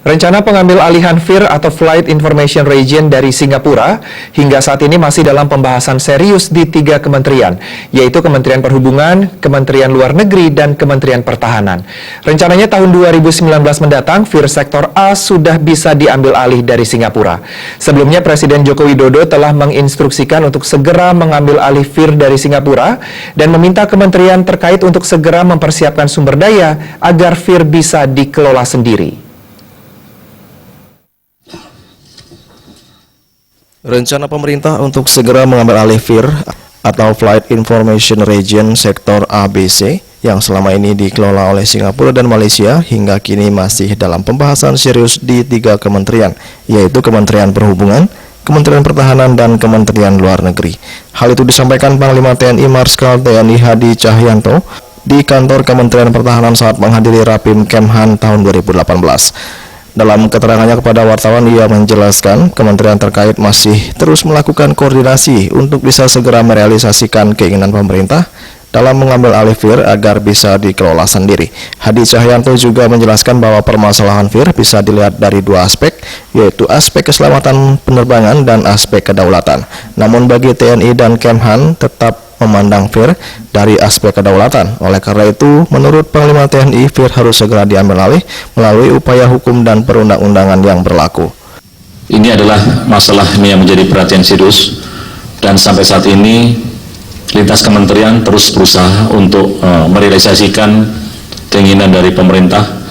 Rencana pengambil alihan FIR atau Flight Information Region dari Singapura hingga saat ini masih dalam pembahasan serius di 3 kementerian, yaitu Kementerian Perhubungan, Kementerian Luar Negeri, dan Kementerian Pertahanan. Rencananya tahun 2019 mendatang, FIR Sektor A sudah bisa diambil alih dari Singapura. Sebelumnya, Presiden Joko Widodo telah menginstruksikan untuk segera mengambil alih FIR dari Singapura dan meminta kementerian terkait untuk segera mempersiapkan sumber daya agar FIR bisa dikelola sendiri. Rencana pemerintah untuk segera mengambil alih FIR atau Flight Information Region Sektor ABC yang selama ini dikelola oleh Singapura dan Malaysia hingga kini masih dalam pembahasan serius di 3 kementerian, yaitu Kementerian Perhubungan, Kementerian Pertahanan, dan Kementerian Luar Negeri. Hal itu disampaikan Panglima TNI Marskal TNI Hadi Cahyanto di kantor Kementerian Pertahanan saat menghadiri Rapim Kemhan tahun 2018. Dalam keterangannya kepada wartawan, ia menjelaskan kementerian terkait masih terus melakukan koordinasi untuk bisa segera merealisasikan keinginan pemerintah dalam mengambil alih FIR agar bisa dikelola sendiri. Hadi Cahyanto juga menjelaskan bahwa permasalahan FIR bisa dilihat dari 2 aspek, yaitu aspek keselamatan penerbangan dan aspek kedaulatan. Namun bagi TNI dan Kemhan tetap memandang FIR dari aspek kedaulatan. Oleh karena itu, menurut Panglima TNI, FIR harus segera diambil alih melalui upaya hukum dan perundang-undangan yang berlaku. Ini adalah masalah yang menjadi perhatian serius, dan sampai saat ini lintas kementerian terus berusaha untuk merealisasikan keinginan dari pemerintah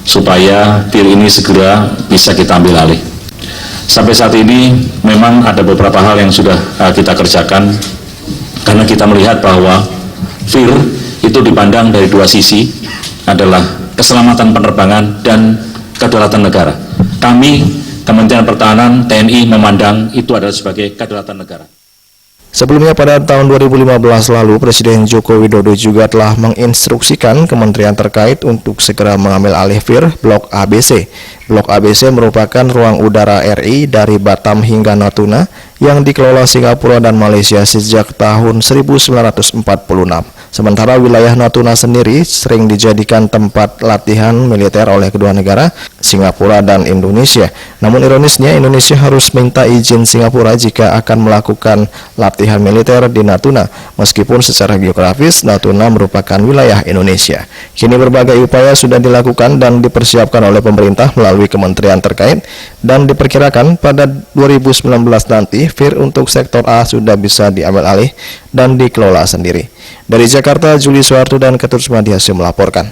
supaya FIR ini segera bisa kita ambil alih. Sampai saat ini memang ada beberapa hal yang sudah kita kerjakan, karena kita melihat bahwa FIR itu dipandang dari 2 sisi, adalah keselamatan penerbangan dan kedaulatan negara. Kami, Kementerian Pertahanan, TNI memandang itu adalah sebagai kedaulatan negara. Sebelumnya pada tahun 2015 lalu, Presiden Joko Widodo juga telah menginstruksikan kementerian terkait untuk segera mengambil alih FIR Blok ABC. Blok ABC merupakan ruang udara RI dari Batam hingga Natuna yang dikelola Singapura dan Malaysia sejak tahun 1946. Sementara wilayah Natuna sendiri sering dijadikan tempat latihan militer oleh kedua negara, Singapura dan Indonesia. Namun ironisnya, Indonesia harus minta izin Singapura jika akan melakukan latihan militer di Natuna, meskipun secara geografis Natuna merupakan wilayah Indonesia. Kini berbagai upaya sudah dilakukan dan dipersiapkan oleh pemerintah melalui kementerian terkait, dan diperkirakan pada 2019 nanti FIR untuk sektor A sudah bisa diambil alih dan dikelola sendiri. Dari Jakarta, Juli Soeharto dan Ketut Sumadiasih melaporkan.